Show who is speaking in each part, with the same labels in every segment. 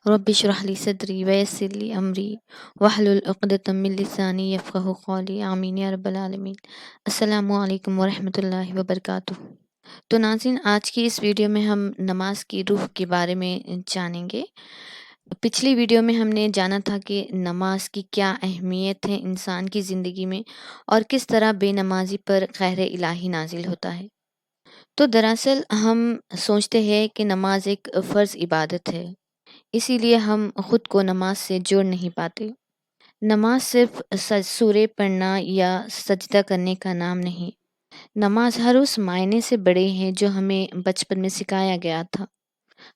Speaker 1: رب اشرح لی صدری ویسر لی امری واحلل عقدۃ من لسانی یفقہوا قولی آمین یا رب العالمین۔ السلام علیکم ورحمۃ اللہ وبرکاتہ۔ تو ناظرین، آج کی اس ویڈیو میں ہم نماز کی روح کے بارے میں جانیں گے۔ پچھلی ویڈیو میں ہم نے جانا تھا کہ نماز کی کیا اہمیت ہے انسان کی زندگی میں اور کس طرح بے نمازی پر قہر الہی نازل ہوتا ہے۔ تو دراصل ہم سوچتے ہیں کہ نماز ایک فرض عبادت ہے، اسی لیے ہم خود کو نماز سے جوڑ نہیں پاتے۔ نماز صرف سورے پڑھنا یا سجدہ کرنے کا نام نہیں، نماز ہر اس معنی سے بڑے ہے جو ہمیں بچپن میں سکھایا گیا تھا۔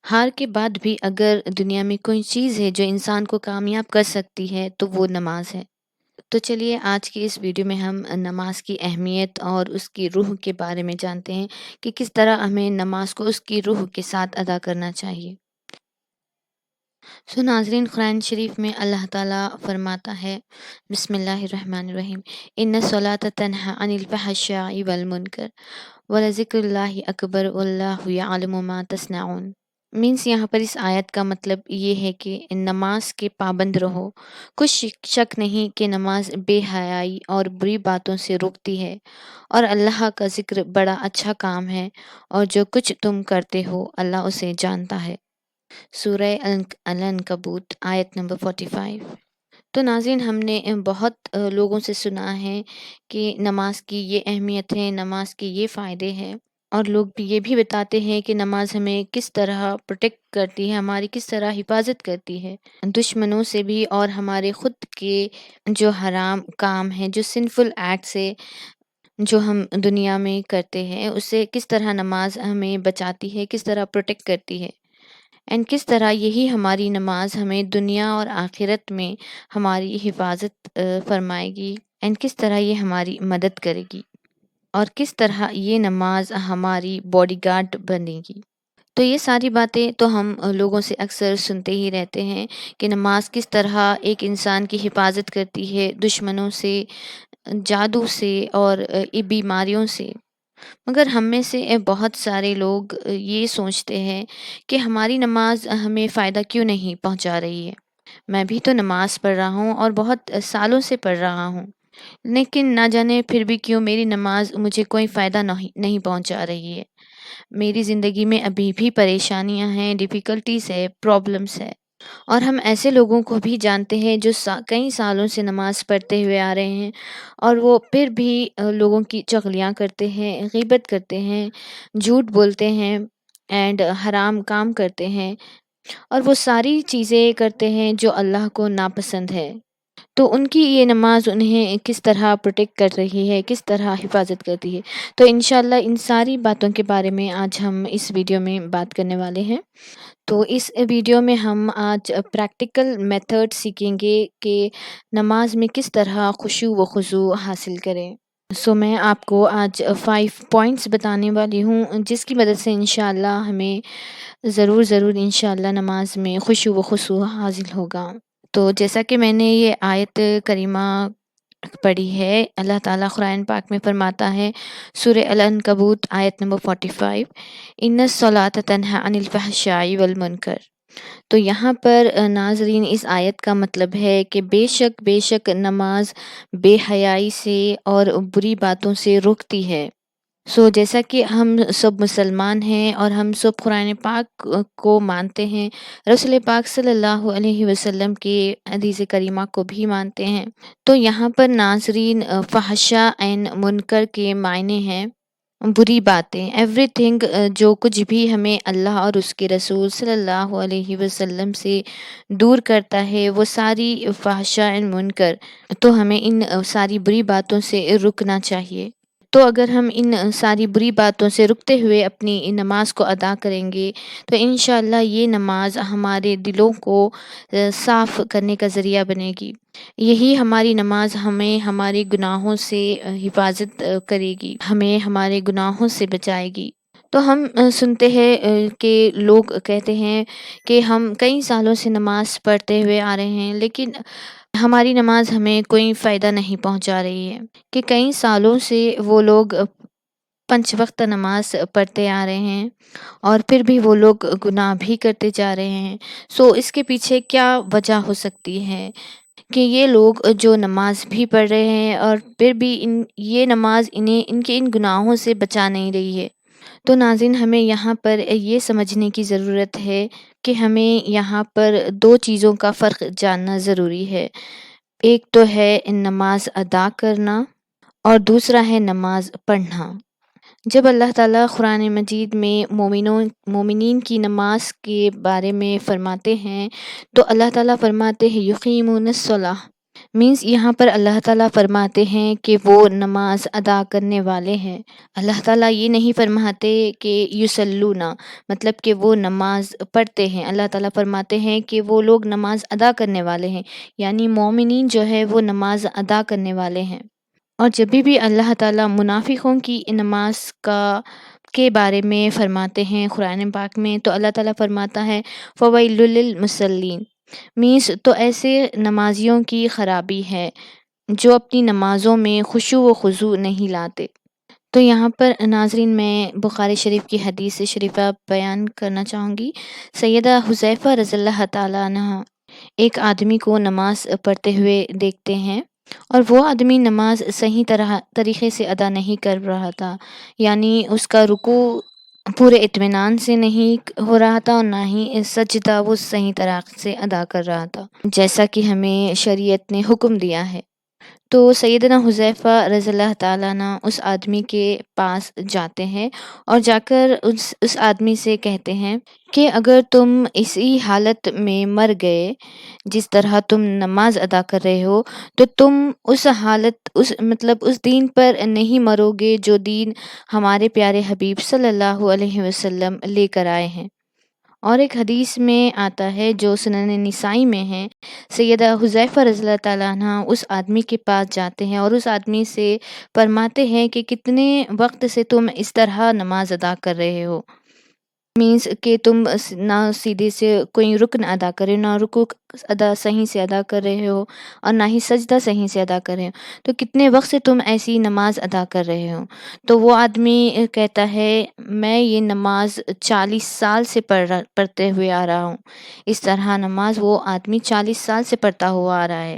Speaker 1: ہار کے بعد بھی اگر دنیا میں کوئی چیز ہے جو انسان کو کامیاب کر سکتی ہے تو وہ نماز ہے۔ تو چلیے آج کی اس ویڈیو میں ہم نماز کی اہمیت اور اس کی روح کے بارے میں جانتے ہیں کہ کس طرح ہمیں نماز کو اس کی روح کے ساتھ ادا کرنا چاہیے۔ ناظرین، قرآن شریف میں اللہ تعالیٰ فرماتا ہے، بسم اللہ الرحمن الرحیم، ان الصلاۃ تنہی عن الفحشاء والمنکر ولذکر اللہ اکبر واللہ یعلم ما تصنعون۔ مینس یہاں پر اس آیت کا مطلب یہ ہے کہ نماز کے پابند رہو۔ کچھ شک نہیں کہ نماز بے حیائی اور بری باتوں سے روکتی ہے، اور اللہ کا ذکر بڑا اچھا کام ہے، اور جو کچھ تم کرتے ہو اللہ اسے جانتا ہے۔ سورہ العنکبوت آیت نمبر 45۔ تو ناظرین، ہم نے بہت لوگوں سے سنا ہے کہ نماز کی یہ اہمیت ہے، نماز کے یہ فائدے ہیں، اور لوگ بھی یہ بھی بتاتے ہیں کہ نماز ہمیں کس طرح پروٹیکٹ کرتی ہے، ہماری کس طرح حفاظت کرتی ہے دشمنوں سے بھی، اور ہمارے خود کے جو حرام کام ہیں، جو سنفل ایکٹ سے جو ہم دنیا میں کرتے ہیں، اس سے کس طرح نماز ہمیں بچاتی ہے، کس طرح پروٹیکٹ کرتی ہے، اینڈ کس طرح یہی ہماری نماز ہمیں دنیا اور آخرت میں ہماری حفاظت فرمائے گی، اینڈ کس طرح یہ ہماری مدد کرے گی، اور کس طرح یہ نماز ہماری باڈی گارڈ بنے گی۔ تو یہ ساری باتیں تو ہم لوگوں سے اکثر سنتے ہی رہتے ہیں کہ نماز کس طرح ایک انسان کی حفاظت کرتی ہے دشمنوں سے، جادو سے، اور بیماریوں سے۔ مگر ہم میں سے بہت سارے لوگ یہ سوچتے ہیں کہ ہماری نماز ہمیں فائدہ کیوں نہیں پہنچا رہی ہے۔ میں بھی تو نماز پڑھ رہا ہوں اور بہت سالوں سے پڑھ رہا ہوں، لیکن نہ جانے پھر بھی کیوں میری نماز مجھے کوئی فائدہ نہیں پہنچا رہی ہے۔ میری زندگی میں ابھی بھی پریشانیاں ہیں، ڈیفیکلٹیز ہے، پرابلمس ہے۔ اور ہم ایسے لوگوں کو بھی جانتے ہیں جو کئی سالوں سے نماز پڑھتے ہوئے آ رہے ہیں، اور وہ پھر بھی لوگوں کی چغلیاں کرتے ہیں، غیبت کرتے ہیں، جھوٹ بولتے ہیں، اینڈ حرام کام کرتے ہیں، اور وہ ساری چیزیں کرتے ہیں جو اللہ کو ناپسند ہے۔ تو ان کی یہ نماز انہیں کس طرح پروٹیکٹ کر رہی ہے، کس طرح حفاظت کرتی ہے۔ تو انشاءاللہ ان ساری باتوں کے بارے میں آج ہم اس ویڈیو میں بات کرنے والے ہیں۔ تو اس ویڈیو میں ہم آج پریکٹیکل میتھڈ سیکھیں گے کہ نماز میں کس طرح خشوع و خضوع حاصل کریں۔ میں آپ کو آج 5 پوائنٹس بتانے والی ہوں جس کی مدد سے انشاءاللہ ہمیں ضرور انشاءاللہ نماز میں خشوع و خضوع حاصل ہوگا۔ تو جیسا کہ میں نے یہ آیت کریمہ پڑھی ہے، اللہ تعالیٰ قرآن پاک میں فرماتا ہے، سورہ العنکبوت آیت نمبر 45، ان الصلاۃ تنہی عن الفحشاء والمنکر۔ تو یہاں پر ناظرین اس آیت کا مطلب ہے کہ بے شک نماز بے حیائی سے اور بری باتوں سے روکتی ہے۔ جیسا کہ ہم سب مسلمان ہیں اور ہم سب قرآن پاک کو مانتے ہیں، رسول پاک صلی اللہ علیہ وسلم کی حدیث کریمہ کو بھی مانتے ہیں، تو یہاں پر ناظرین فحشاء اینڈ منکر کے معنی ہیں بری باتیں، ایوری تھنگ جو کچھ بھی ہمیں اللہ اور اس کے رسول صلی اللہ علیہ وسلم سے دور کرتا ہے، وہ ساری فحشاء اینڈ منکر، تو ہمیں ان ساری بری باتوں سے رکنا چاہیے۔ تو اگر ہم ان ساری بری باتوں سے رکتے ہوئے اپنی نماز کو ادا کریں گے تو انشاءاللہ یہ نماز ہمارے دلوں کو صاف کرنے کا ذریعہ بنے گی۔ یہی ہماری نماز ہمیں ہمارے گناہوں سے حفاظت کرے گی، ہمیں ہمارے گناہوں سے بچائے گی۔ تو ہم سنتے ہیں کہ لوگ کہتے ہیں کہ ہم کئی سالوں سے نماز پڑھتے ہوئے آ رہے ہیں لیکن ہماری نماز ہمیں کوئی فائدہ نہیں پہنچا رہی ہے، کہ کئی سالوں سے وہ لوگ 5 وقت نماز پڑھتے آ رہے ہیں اور پھر بھی وہ لوگ گناہ بھی کرتے جا رہے ہیں. اس کے پیچھے کیا وجہ ہو سکتی ہے کہ یہ لوگ جو نماز بھی پڑھ رہے ہیں اور پھر بھی یہ نماز انہیں ان کے ان گناہوں سے بچا نہیں رہی ہے. تو ناظرین، ہمیں یہاں پر یہ سمجھنے کی ضرورت ہے کہ ہمیں یہاں پر 2 چیزوں کا فرق جاننا ضروری ہے. ایک تو ہے نماز ادا کرنا اور دوسرا ہے نماز پڑھنا. جب اللہ تعالیٰ قرآن مجید میں مومنین کی نماز کے بارے میں فرماتے ہیں تو اللہ تعالیٰ فرماتے ہیں یقیمون الصلاۃ، مینس یہاں پر اللہ تعالیٰ فرماتے ہیں کہ وہ نماز ادا کرنے والے ہیں. اللہ تعالیٰ یہ نہیں فرماتے کہ یصلونا، مطلب کہ وہ نماز پڑھتے ہیں. اللہ تعالیٰ فرماتے ہیں کہ وہ لوگ نماز ادا کرنے والے ہیں، یعنی مومنین جو ہے وہ نماز ادا کرنے والے ہیں. اور جب بھی اللہ تعالیٰ منافقوں کی نماز کے بارے میں فرماتے ہیں قرآن پاک میں تو اللہ تعالیٰ فرماتا ہے فویل للمصلین، مینس تو ایسے نمازیوں کی خرابی ہے جو اپنی نمازوں میں خشوع و خضوع نہیں لاتے. تو یہاں پر ناظرین میں بخاری شریف کی حدیث شریفہ بیان کرنا چاہوں گی. سیدہ حذیفہ رضی اللہ تعالیٰ عنہ ایک آدمی کو نماز پڑھتے ہوئے دیکھتے ہیں اور وہ آدمی نماز صحیح طریقے سے ادا نہیں کر رہا تھا، یعنی اس کا رکوع پورے اطمینان سے نہیں ہو رہا تھا اور نہ ہی سجدہ وہ صحیح طرح سے ادا کر رہا تھا جیسا کہ ہمیں شریعت نے حکم دیا ہے. تو سیدنا حذیفہ رضی اللہ تعالیٰ عنہ اس آدمی کے پاس جاتے ہیں اور جا کر اس آدمی سے کہتے ہیں کہ اگر تم اسی حالت میں مر گئے جس طرح تم نماز ادا کر رہے ہو تو تم اس دین پر نہیں مرو گے جو دین ہمارے پیارے حبیب صلی اللہ علیہ وسلم لے کر آئے ہیں. اور ایک حدیث میں آتا ہے جو سنن نسائی میں ہے، سیدہ حذیفہ رضی اللہ تعالیٰ عنہ اس آدمی کے پاس جاتے ہیں اور اس آدمی سے فرماتے ہیں کہ کتنے وقت سے تم اس طرح نماز ادا کر رہے ہو، مینس کہ تم نہ سیدھے سے کوئی رکن ادا کر رہے ہو، نہ رکوع صحیح سے ادا کر رہے ہو اور نہ ہی سجدہ صحیح سے ادا کر رہے ہو، تو کتنے وقت سے تم ایسی نماز ادا کر رہے ہو؟ تو وہ آدمی کہتا ہے میں یہ نماز 40 سال سے پڑھتے ہوئے آ رہا ہوں. اس طرح نماز وہ آدمی 40 سال سے پڑھتا ہوا آ رہا ہے.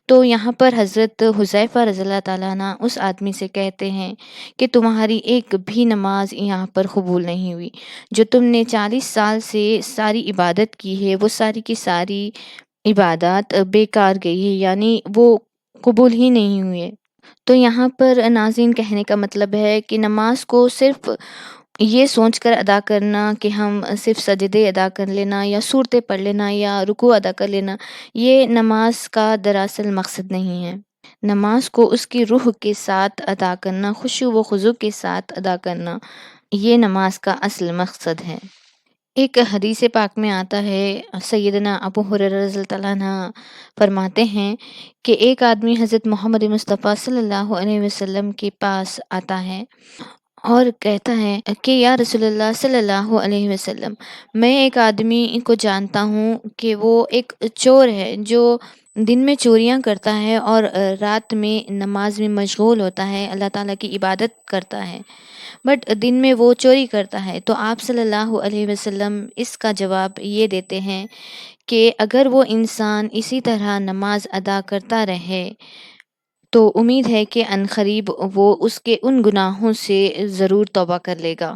Speaker 1: تو یہاں پر حضرت حذیفہ رضی اللہ تعالیٰ عنہ اس آدمی سے کہتے ہیں کہ تمہاری ایک بھی نماز یہاں پر قبول نہیں ہوئی. جو تم نے 40 سال سے ساری عبادت کی ہے وہ ساری کی ساری عبادات بیکار گئی ہے، یعنی وہ قبول ہی نہیں ہوئے. تو یہاں پر ناظرین کہنے کا مطلب ہے کہ نماز کو صرف یہ سوچ کر ادا کرنا کہ ہم صرف سجدے ادا کر لینا یا صورتیں پڑھ لینا یا رکوع ادا کر لینا، یہ نماز کا دراصل مقصد نہیں ہے. نماز کو اس کی روح کے ساتھ ادا کرنا، خشوع و خضوع کے ساتھ ادا کرنا، یہ نماز کا اصل مقصد ہے. ایک حدیث پاک میں آتا ہے، سیدنا ابو ہریرہ رضی اللہ عنہ فرماتے ہیں کہ ایک آدمی حضرت محمد مصطفیٰ صلی اللہ علیہ وسلم کے پاس آتا ہے اور کہتا ہے کہ یا رسول اللہ صلی اللہ علیہ وسلم، میں ایک آدمی کو جانتا ہوں کہ وہ ایک چور ہے جو دن میں چوریاں کرتا ہے اور رات میں نماز میں مشغول ہوتا ہے، اللہ تعالیٰ کی عبادت کرتا ہے، بٹ دن میں وہ چوری کرتا ہے. تو آپ صلی اللہ علیہ وسلم اس کا جواب یہ دیتے ہیں کہ اگر وہ انسان اسی طرح نماز ادا کرتا رہے تو امید ہے کہ عنقریب وہ اس کے ان گناہوں سے ضرور توبہ کر لے گا.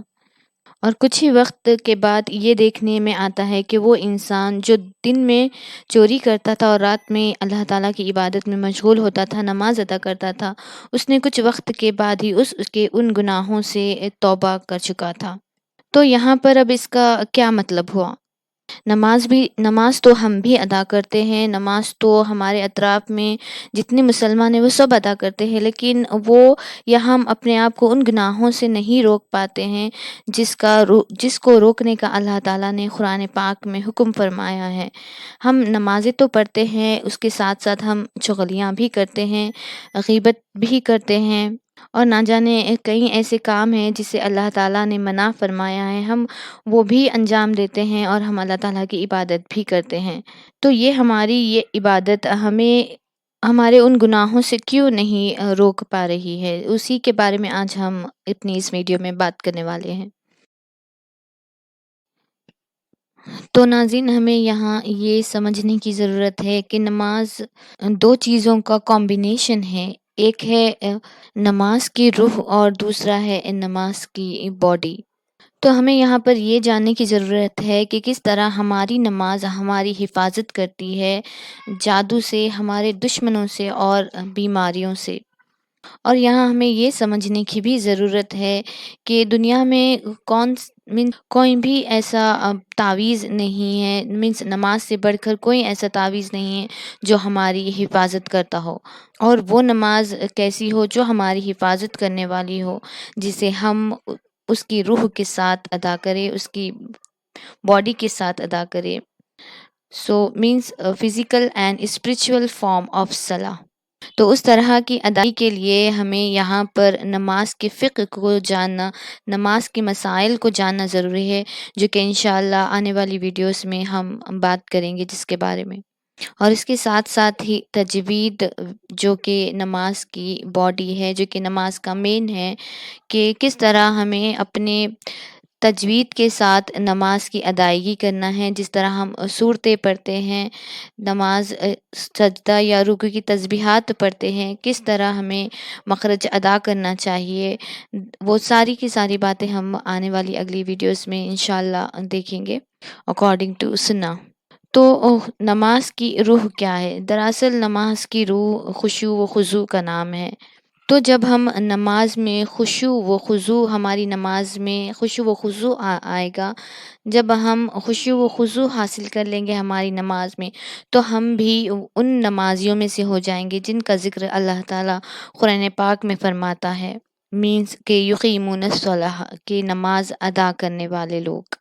Speaker 1: اور کچھ ہی وقت کے بعد یہ دیکھنے میں آتا ہے کہ وہ انسان جو دن میں چوری کرتا تھا اور رات میں اللہ تعالیٰ کی عبادت میں مشغول ہوتا تھا، نماز ادا کرتا تھا، اس نے کچھ وقت کے بعد ہی اس کے ان گناہوں سے توبہ کر چکا تھا. تو یہاں پر اب اس کا کیا مطلب ہوا؟ نماز تو ہم بھی ادا کرتے ہیں، نماز تو ہمارے اطراف میں جتنے مسلمان ہیں وہ سب ادا کرتے ہیں، لیکن وہ یا ہم اپنے آپ کو ان گناہوں سے نہیں روک پاتے ہیں جس کو روکنے کا اللہ تعالیٰ نے قرآن پاک میں حکم فرمایا ہے. ہم نمازیں تو پڑھتے ہیں، اس کے ساتھ ساتھ ہم چغلیاں بھی کرتے ہیں، غیبت بھی کرتے ہیں اور نہ جانے کئی ایسے کام ہیں جسے اللہ تعالیٰ نے منع فرمایا ہے، ہم وہ بھی انجام دیتے ہیں اور ہم اللہ تعالیٰ کی عبادت بھی کرتے ہیں. تو یہ ہماری یہ عبادت ہمیں ہمارے ان گناہوں سے کیوں نہیں روک پا رہی ہے، اسی کے بارے میں آج ہم اپنی اس ویڈیو میں بات کرنے والے ہیں۔ تو ناظرین، ہمیں یہاں یہ سمجھنے کی ضرورت ہے کہ نماز دو چیزوں کا کمبینیشن ہے۔ ایک ہے نماز کی روح اور دوسرا ہے نماز کی باڈی۔ تو ہمیں یہاں پر یہ جاننے کی ضرورت ہے کہ کس طرح ہماری نماز ہماری حفاظت کرتی ہے جادو سے، ہمارے دشمنوں سے اور بیماریوں سے۔ اور یہاں ہمیں یہ سمجھنے کی بھی ضرورت ہے کہ دنیا میں کوئی بھی ایسا تعویذ نہیں ہے، نماز سے بڑھ کر کوئی ایسا تعویذ نہیں ہے جو ہماری حفاظت کرتا ہو، اور وہ نماز کیسی ہو جو ہماری حفاظت کرنے والی ہو، جسے ہم اس کی روح کے ساتھ ادا کرے، اس کی باڈی کے ساتھ ادا کرے۔ So means physical and spiritual form of صلاح۔ تو اس طرح کی ادائیگی کے لیے ہمیں یہاں پر نماز کے فقہ کو جاننا، نماز کے مسائل کو جاننا ضروری ہے، جو کہ انشاءاللہ آنے والی ویڈیوز میں ہم بات کریں گے جس کے بارے میں۔ اور اس کے ساتھ ساتھ ہی تجوید، جو کہ نماز کی باڈی ہے، جو کہ نماز کا مین ہے، کہ کس طرح ہمیں اپنے تجوید کے ساتھ نماز کی ادائیگی کرنا ہے۔ جس طرح ہم صورتیں پڑھتے ہیں، نماز سجدہ یا رکوع کی تسبیحات پڑھتے ہیں، کس طرح ہمیں مخرج ادا کرنا چاہیے، وہ ساری کی ساری باتیں ہم آنے والی اگلی ویڈیوز میں انشاءاللہ دیکھیں گے اکارڈنگ ٹو سنہ۔ تو نماز کی روح کیا ہے؟ دراصل نماز کی روح خشوع و خضوع کا نام ہے۔ تو جب ہم نماز میں ہماری نماز میں خشوع و خضوع آئے گا، جب ہم خشوع و خضوع حاصل کر لیں گے ہماری نماز میں، تو ہم بھی ان نمازیوں میں سے ہو جائیں گے جن کا ذکر اللہ تعالیٰ قرآن پاک میں فرماتا ہے، مینس کہ یقیمون الصلاۃ، کہ نماز ادا کرنے والے لوگ۔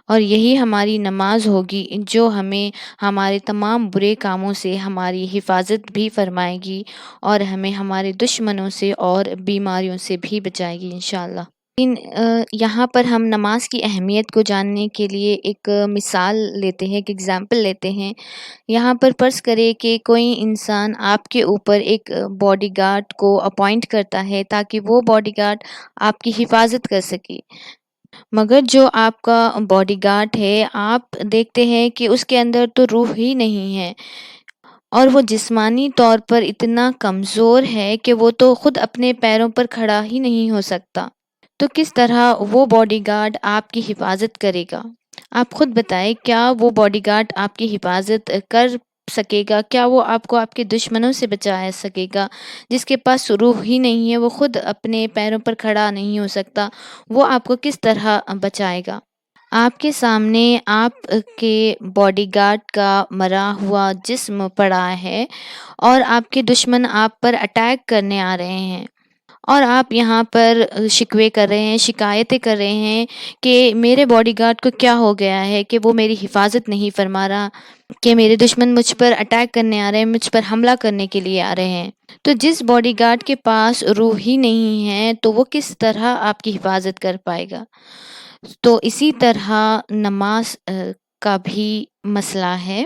Speaker 1: اور یہی ہماری نماز ہوگی جو ہمیں ہمارے تمام برے کاموں سے ہماری حفاظت بھی فرمائے گی، اور ہمیں ہمارے دشمنوں سے اور بیماریوں سے بھی بچائے گی انشاءاللہ۔ لیکن یہاں پر ہم نماز کی اہمیت کو جاننے کے لیے ایک مثال لیتے ہیں، ایک ایگزامپل لیتے ہیں۔ یہاں پر فرض کرے کہ کوئی انسان آپ کے اوپر ایک باڈی گارڈ کو اپوائنٹ کرتا ہے تاکہ وہ باڈی گارڈ آپ کی حفاظت کر سکے، مگر جو آپ کا باڈی گارڈ ہے، آپ دیکھتے ہیں کہ اس کے اندر تو روح ہی نہیں ہے، اور وہ جسمانی طور پر اتنا کمزور ہے کہ وہ تو خود اپنے پیروں پر کھڑا ہی نہیں ہو سکتا، تو کس طرح وہ باڈی گارڈ آپ کی حفاظت کرے گا؟ آپ خود بتائیں، کیا وہ باڈی گارڈ آپ کی حفاظت کر سکے گا؟ کیا وہ آپ کو آپ کے دشمنوں سے بچا سکے گا؟ جس کے پاس روح ہی نہیں ہے، وہ خود اپنے پیروں پر کھڑا نہیں ہو سکتا، وہ آپ کو کس طرح بچائے گا؟ آپ کے سامنے آپ کے باڈی گارڈ کا مرا ہوا جسم پڑا ہے، اور آپ کے دشمن آپ پر اٹیک کرنے آ رہے ہیں، اور آپ یہاں پر شکوے کر رہے ہیں، شکایتیں کر رہے ہیں کہ میرے باڈی گارڈ کو کیا ہو گیا ہے کہ وہ میری حفاظت نہیں فرما رہا، کہ میرے دشمن مجھ پر اٹیک کرنے آ رہے ہیں، مجھ پر حملہ کرنے کے لیے آ رہے ہیں۔ تو جس باڈی گارڈ کے پاس روح ہی نہیں ہے، تو وہ کس طرح آپ کی حفاظت کر پائے گا؟ تو اسی طرح نماز کا بھی مسئلہ ہے۔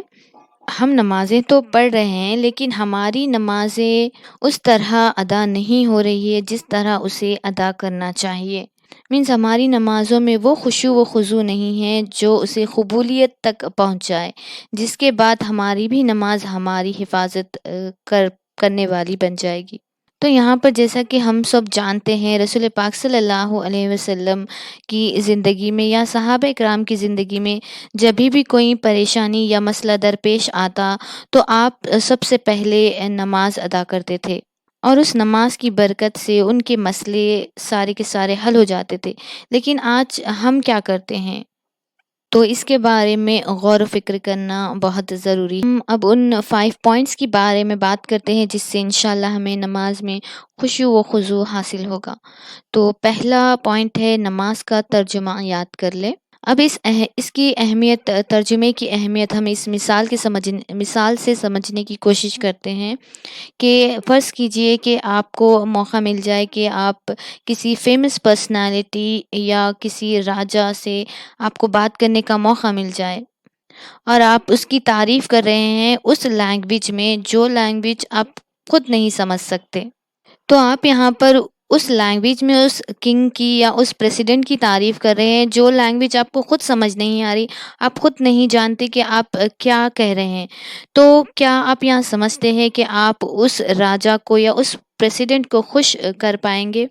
Speaker 1: ہم نمازیں تو پڑھ رہے ہیں، لیکن ہماری نمازیں اس طرح ادا نہیں ہو رہی ہے جس طرح اسے ادا کرنا چاہیے۔ مینس ہماری نمازوں میں وہ خشوع و خضوع نہیں ہے جو اسے قبولیت تک پہنچائے، جس کے بعد ہماری بھی نماز ہماری حفاظت کرنے والی بن جائے گی۔ تو یہاں پر جیسا کہ ہم سب جانتے ہیں، رسول پاک صلی اللہ علیہ وسلم کی زندگی میں یا صحابہ کرام کی زندگی میں جب بھی کوئی پریشانی یا مسئلہ درپیش آتا تو آپ سب سے پہلے نماز ادا کرتے تھے، اور اس نماز کی برکت سے ان کے مسئلے سارے کے سارے حل ہو جاتے تھے۔ لیکن آج ہم کیا کرتے ہیں؟ تو اس کے بارے میں غور و فکر کرنا بہت ضروری ہے۔ ہم اب ان 5 پوائنٹس کی بارے میں بات کرتے ہیں جس سے انشاءاللہ ہمیں نماز میں خشوع و خضوع حاصل ہوگا۔ تو پہلا پوائنٹ ہے، نماز کا ترجمہ یاد کر لے۔ اب اس کی اہمیت، ترجمے کی اہمیت ہم اس مثال سے سمجھنے کی کوشش کرتے ہیں کہ فرض کیجئے کہ آپ کو موقع مل جائے کہ آپ کسی فیمس پرسنالٹی یا کسی راجا سے آپ کو بات کرنے کا موقع مل جائے، اور آپ اس کی تعریف کر رہے ہیں اس لینگویج میں جو لینگویج آپ خود نہیں سمجھ سکتے. تو آپ یہاں پر اس لینگویج میں اس کنگ کی یا اس پریسیڈنٹ کی تعریف کر رہے ہیں جو لینگویج آپ کو خود سمجھ نہیں آ رہی، آپ خود نہیں جانتے کہ آپ کیا کہہ رہے ہیں. تو کیا آپ یہاں سمجھتے ہیں کہ آپ اس راجا کو یا اس پریسیڈنٹ کو خوش کر پائیں گے؟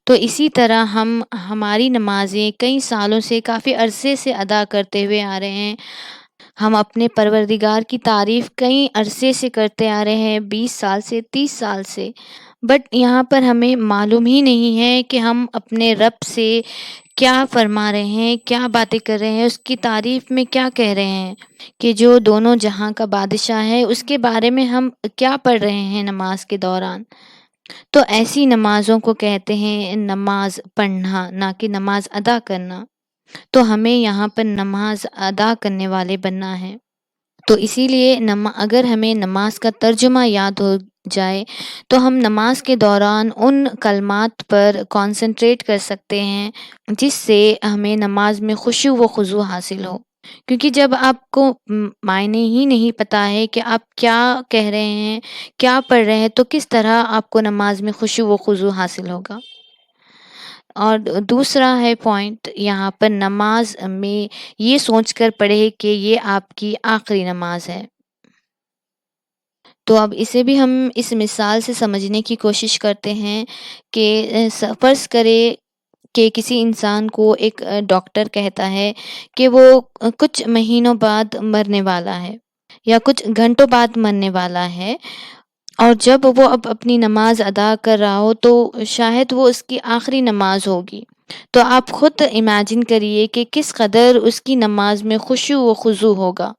Speaker 1: تو اسی طرح ہم ہماری نمازیں کئی سالوں سے، کافی عرصے سے ادا کرتے ہوئے آ رہے ہیں. ہم اپنے پروردگار کی تعریف کئی عرصے سے کرتے آ رہے ہیں، 20 سال سے، 30 سال سے. بٹ یہاں پر ہمیں معلوم ہی نہیں ہے کہ ہم اپنے رب سے کیا فرما رہے ہیں، کیا باتیں کر رہے ہیں، اس کی تعریف میں کیا کہہ رہے ہیں، کہ جو دونوں جہاں کا بادشاہ ہے اس کے بارے میں ہم کیا پڑھ رہے ہیں نماز کے دوران. تو ایسی نمازوں کو کہتے ہیں نماز پڑھنا، نہ کہ نماز ادا کرنا. تو ہمیں یہاں پر نماز ادا کرنے والے بننا ہے. تو اسی لیے اگر ہمیں نماز کا ترجمہ یاد ہو جائے تو ہم نماز کے دوران ان کلمات پر کنسنٹریٹ کر سکتے ہیں جس سے ہمیں نماز میں خشوع و خضوع حاصل ہو. کیونکہ جب آپ کو معنی ہی نہیں پتہ ہے کہ آپ کیا کہہ رہے ہیں، کیا پڑھ رہے ہیں، تو کس طرح آپ کو نماز میں خشوع و خضوع حاصل ہوگا. اور دوسرا ہے پوائنٹ یہاں پر، نماز میں یہ سوچ کر پڑھے کہ یہ آپ کی آخری نماز ہے. تو اب اسے بھی ہم اس مثال سے سمجھنے کی کوشش کرتے ہیں کہ فرض کرے کہ کسی انسان کو ایک ڈاکٹر کہتا ہے کہ وہ کچھ مہینوں بعد مرنے والا ہے یا کچھ گھنٹوں بعد مرنے والا ہے، اور جب وہ اب اپنی نماز ادا کر رہا ہو تو شاید وہ اس کی آخری نماز ہوگی. تو آپ خود امیجن کریے کہ کس قدر اس کی نماز میں خشوع و خضوع ہوگا.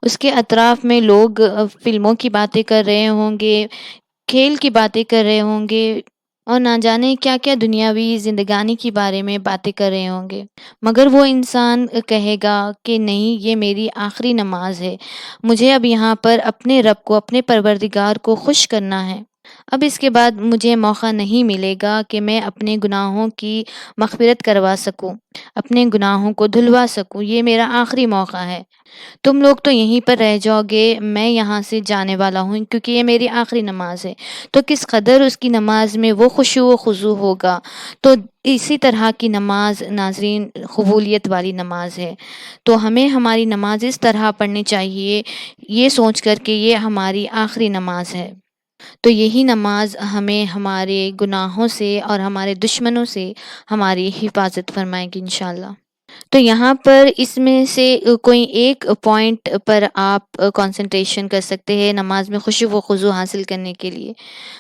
Speaker 1: اس کے اطراف میں لوگ فلموں کی باتیں کر رہے ہوں گے، کھیل کی باتیں کر رہے ہوں گے، اور نہ جانے کیا کیا دنیاوی زندگانی کے بارے میں باتیں کر رہے ہوں گے. مگر وہ انسان کہے گا کہ نہیں، یہ میری آخری نماز ہے، مجھے اب یہاں پر اپنے رب کو، اپنے پروردگار کو خوش کرنا ہے. اب اس کے بعد مجھے موقع نہیں ملے گا کہ میں اپنے گناہوں کی مغفرت کروا سکوں، اپنے گناہوں کو دھلوا سکوں. یہ میرا آخری موقع ہے. تم لوگ تو یہیں پر رہ جاؤ گے، میں یہاں سے جانے والا ہوں کیونکہ یہ میری آخری نماز ہے. تو کس قدر اس کی نماز میں وہ خشوع و خضوع ہوگا. تو اسی طرح کی نماز ناظرین قبولیت والی نماز ہے. تو ہمیں ہماری نماز اس طرح پڑھنی چاہیے، یہ سوچ کر کہ یہ ہماری آخری نماز ہے. تو یہی نماز ہمیں ہمارے گناہوں سے اور ہمارے دشمنوں سے ہماری حفاظت فرمائے گی انشاءاللہ. تو یہاں پر اس میں سے کوئی ایک پوائنٹ پر آپ کنسنٹریشن کر سکتے ہیں نماز میں خشوع و خضوع حاصل کرنے کے لیے.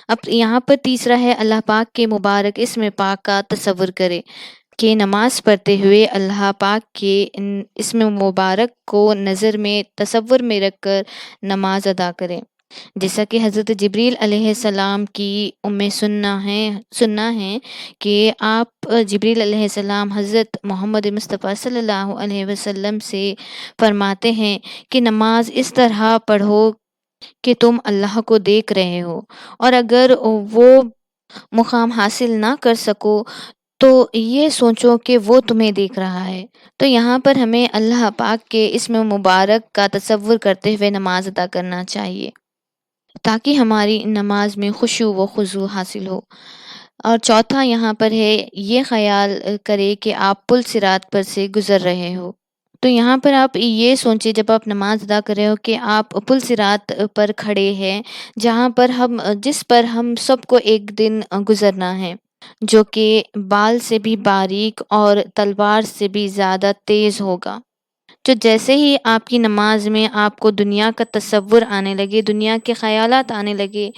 Speaker 1: اب یہاں پر تیسرا ہے اللہ پاک کے مبارک اسم پاک کا تصور کرے، کہ نماز پڑھتے ہوئے اللہ پاک کے اسم مبارک کو نظر میں، تصور میں رکھ کر نماز ادا کریں. جیسا کہ حضرت جبریل علیہ السلام کی سننا ہے کہ آپ جبریل علیہ السلام حضرت محمد مصطفیٰ صلی اللہ علیہ وسلم سے فرماتے ہیں کہ نماز اس طرح پڑھو کہ تم اللہ کو دیکھ رہے ہو، اور اگر وہ مقام حاصل نہ کر سکو تو یہ سوچو کہ وہ تمہیں دیکھ رہا ہے. تو یہاں پر ہمیں اللہ پاک کے اسم مبارک کا تصور کرتے ہوئے نماز ادا کرنا چاہیے تاکہ ہماری نماز میں خشوع و خضوع حاصل ہو. اور چوتھا یہاں پر ہے یہ خیال کرے کہ آپ پل صراط پر سے گزر رہے ہو. تو یہاں پر آپ یہ سوچیں جب آپ نماز ادا کر رہے ہو کہ آپ پل صراط پر کھڑے ہیں، جس پر ہم سب کو ایک دن گزرنا ہے، جو کہ بال سے بھی باریک اور تلوار سے بھی زیادہ تیز ہوگا. تو جیسے ہی آپ کی نماز میں آپ کو دنیا کا تصور آنے لگے، دنیا کے خیالات آنے لگے،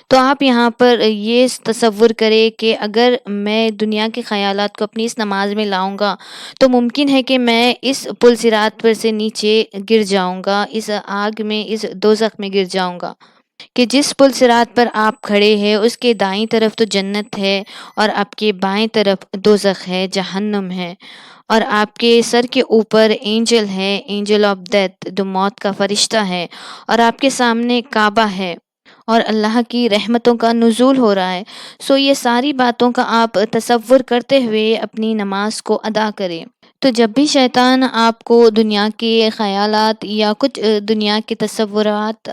Speaker 1: تو آپ یہاں پر یہ تصور کریں کہ اگر میں دنیا کے خیالات کو اپنی اس نماز میں لاؤں گا تو ممکن ہے کہ میں اس پل صراط پر سے نیچے گر جاؤں گا، اس آگ میں، اس دوزخ میں گر جاؤں گا. کہ جس پل صراط پر آپ کھڑے ہیں اس کے دائیں طرف تو جنت ہے، اور آپ کے بائیں طرف دوزخ ہے، جہنم ہے، اور آپ کے سر کے اوپر اینجل ہے، اینجل آف ڈیتھ، جو موت کا فرشتہ ہے، اور آپ کے سامنے کعبہ ہے، اور اللہ کی رحمتوں کا نزول ہو رہا ہے. یہ ساری باتوں کا آپ تصور کرتے ہوئے اپنی نماز کو ادا کریں. تو جب بھی شیطان آپ کو دنیا کے خیالات یا کچھ دنیا کے تصورات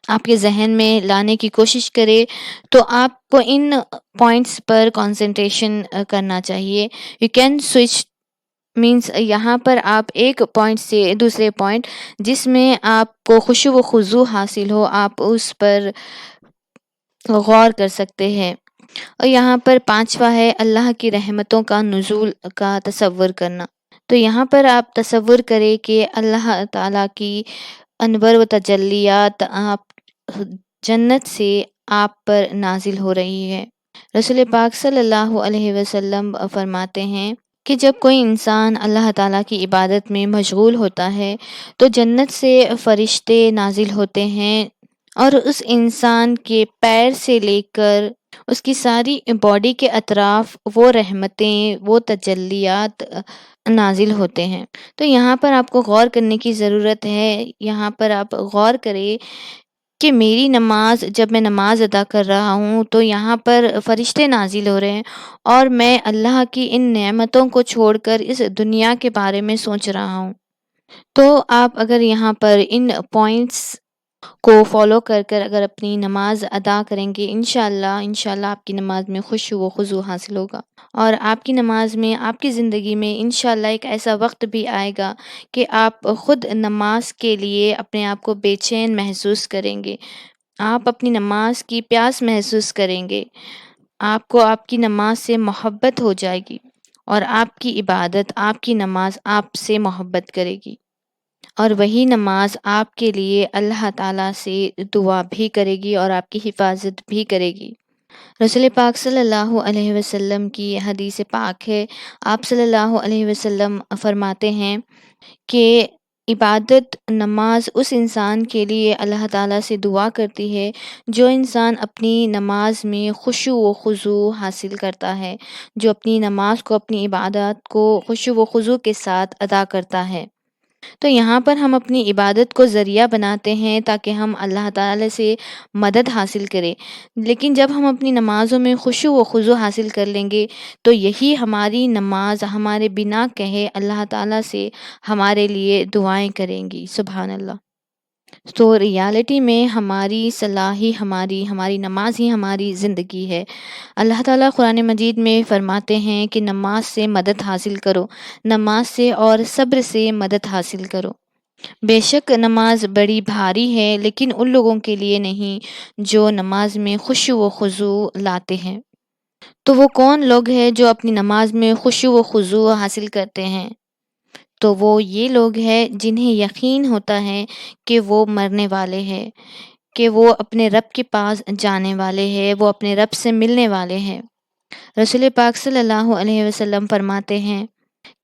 Speaker 1: آپ کے ذہن میں لانے کی کوشش کرے تو آپ کو ان پوائنٹس پر کنسنٹریشن کرنا چاہیے. یو کین سوئچ مینس یہاں پر آپ ایک پوائنٹ سے دوسرے پوائنٹ جس میں آپ کو خشوع و خضوع حاصل ہو آپ اس پر غور کر سکتے ہیں. اور یہاں پر پانچواں ہے اللہ کی رحمتوں کا نزول کا تصور کرنا. تو یہاں پر آپ تصور کریں کہ اللہ تعالیٰ کی انوار و تجلیات آپ جنت سے آپ پر نازل ہو رہی ہے. رسول پاک صلی اللہ علیہ وسلم فرماتے ہیں کہ جب کوئی انسان اللہ تعالیٰ کی عبادت میں مشغول ہوتا ہے تو جنت سے فرشتے نازل ہوتے ہیں اور اس انسان کے پیر سے لے کر اس کی ساری باڈی کے اطراف وہ رحمتیں وہ تجلیات نازل ہوتے ہیں. تو یہاں پر آپ کو غور کرنے کی ضرورت ہے. یہاں پر آپ غور کریں کہ میری نماز جب میں نماز ادا کر رہا ہوں تو یہاں پر فرشتے نازل ہو رہے ہیں اور میں اللہ کی ان نعمتوں کو چھوڑ کر اس دنیا کے بارے میں سوچ رہا ہوں. تو آپ اگر یہاں پر ان پوائنٹس کو فالو کر کر اگر اپنی نماز ادا کریں گے انشاءاللہ آپ کی نماز میں خشوع و خضوع حاصل ہوگا اور آپ کی نماز میں آپ کی زندگی میں انشاءاللہ ایک ایسا وقت بھی آئے گا کہ آپ خود نماز کے لیے اپنے آپ کو بے چین محسوس کریں گے. آپ اپنی نماز کی پیاس محسوس کریں گے. آپ کو آپ کی نماز سے محبت ہو جائے گی اور آپ کی عبادت آپ کی نماز آپ سے محبت کرے گی اور وہی نماز آپ کے لیے اللہ تعالیٰ سے دعا بھی کرے گی اور آپ کی حفاظت بھی کرے گی. رسول پاک صلی اللہ علیہ وسلم کی حدیث پاک ہے. آپ صلی اللہ علیہ وسلم فرماتے ہیں کہ عبادت نماز اس انسان کے لیے اللہ تعالیٰ سے دعا کرتی ہے جو انسان اپنی نماز میں خشوع و خضوع حاصل کرتا ہے، جو اپنی نماز کو اپنی عبادات کو خشوع و خضوع کے ساتھ ادا کرتا ہے. تو یہاں پر ہم اپنی عبادت کو ذریعہ بناتے ہیں تاکہ ہم اللہ تعالی سے مدد حاصل کریں، لیکن جب ہم اپنی نمازوں میں خشوع و خضوع حاصل کر لیں گے تو یہی ہماری نماز ہمارے بنا کہے اللہ تعالی سے ہمارے لیے دعائیں کریں گی. سبحان اللہ. تو ریالٹی میں ہماری صلاح ہی ہماری نماز ہی ہماری زندگی ہے. اللہ تعالیٰ قرآن مجید میں فرماتے ہیں کہ نماز سے مدد حاصل کرو، نماز سے اور صبر سے مدد حاصل کرو. بے شک نماز بڑی بھاری ہے لیکن ان لوگوں کے لیے نہیں جو نماز میں خشوع و خضوع لاتے ہیں. تو وہ کون لوگ ہیں جو اپنی نماز میں خشوع و خضوع حاصل کرتے ہیں؟ تو وہ یہ لوگ ہیں جنہیں یقین ہوتا ہے کہ وہ مرنے والے ہیں، کہ وہ اپنے رب کے پاس جانے والے ہیں، وہ اپنے رب سے ملنے والے ہیں. رسول پاک صلی اللہ علیہ وسلم فرماتے ہیں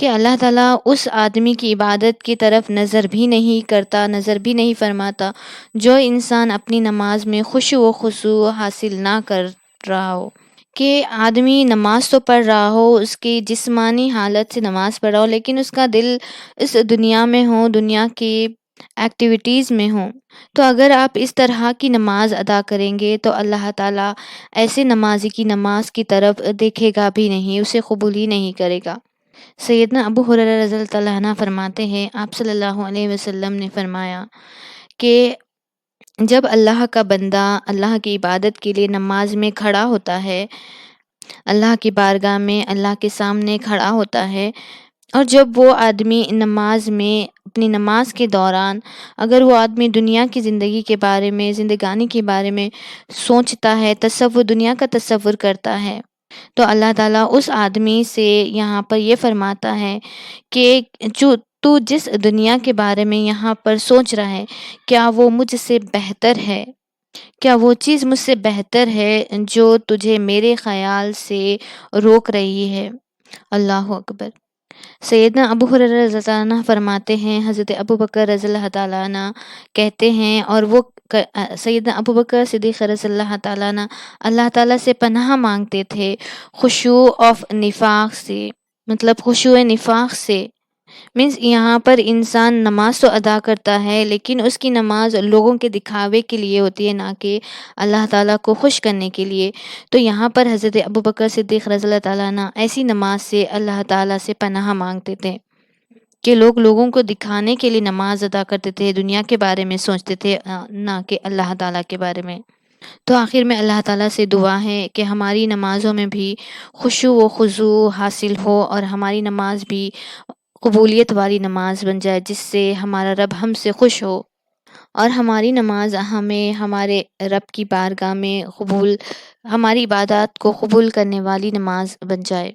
Speaker 1: کہ اللہ تعالیٰ اس آدمی کی عبادت کی طرف نظر بھی نہیں کرتا، نظر بھی نہیں فرماتا جو انسان اپنی نماز میں خشوع و خضوع حاصل نہ کر رہا ہو. کہ آدمی نماز تو پڑھ رہا ہو، اس کی جسمانی حالت سے نماز پڑھ رہا ہو لیکن اس کا دل اس دنیا میں ہو، دنیا کی ایکٹیویٹیز میں ہوں. تو اگر آپ اس طرح کی نماز ادا کریں گے تو اللہ تعالیٰ ایسے نمازی کی نماز کی طرف دیکھے گا بھی نہیں، اسے قبول ہی نہیں کرے گا. سیدنا ابو ہریرہ رضی اللہ عنہ فرماتے ہیں آپ صلی اللہ علیہ وسلم نے فرمایا کہ جب اللہ کا بندہ اللہ کی عبادت کے لیے نماز میں کھڑا ہوتا ہے، اللہ کی بارگاہ میں اللہ کے سامنے کھڑا ہوتا ہے، اور جب وہ آدمی نماز میں اپنی نماز کے دوران اگر وہ آدمی دنیا کی زندگی کے بارے میں، زندگانی کے بارے میں سوچتا ہے، دنیا کا تصور کرتا ہے، تو اللہ تعالیٰ اس آدمی سے یہاں پر یہ فرماتا ہے کہ تو جس دنیا کے بارے میں یہاں پر سوچ رہا ہے کیا وہ مجھ سے بہتر ہے؟ کیا وہ چیز مجھ سے بہتر ہے جو تجھے میرے خیال سے روک رہی ہے؟ اللہ اکبر. سیدنا ابو ہریرہ رضی اللہ عنہ فرماتے ہیں حضرت ابو بکر رضی اللہ تعالیٰ عنہ کہتے ہیں، اور وہ سیدنا ابو بکر صدیق رضی اللہ تعالیٰ عنہ اللہ تعالیٰ سے پناہ مانگتے تھے خشوع آف نفاق سے، مطلب خشوع نفاق سے مینس یہاں پر انسان نماز تو ادا کرتا ہے لیکن اس کی نماز لوگوں کے دکھاوے کے لیے ہوتی ہے، نہ کہ اللہ تعالیٰ کو خوش کرنے کے لیے. تو یہاں پر حضرت ابوبکر صدیق رضی اللہ تعالیٰ عنہ ایسی نماز سے اللہ تعالیٰ سے پناہ مانگتے تھے. کہ لوگ لوگوں کو دکھانے کے لیے نماز ادا کرتے تھے، دنیا کے بارے میں سوچتے تھے، نہ کہ اللہ تعالیٰ کے بارے میں۔ تو آخر میں اللہ تعالیٰ سے دعا ہے کہ ہماری نمازوں میں بھی خشوع و خضوع حاصل ہو، اور ہماری نماز بھی قبولیت والی نماز بن جائے، جس سے ہمارا رب ہم سے خوش ہو، اور ہماری نماز ہمیں ہمارے رب کی بارگاہ میں ہماری عبادات کو قبول کرنے والی نماز بن جائے۔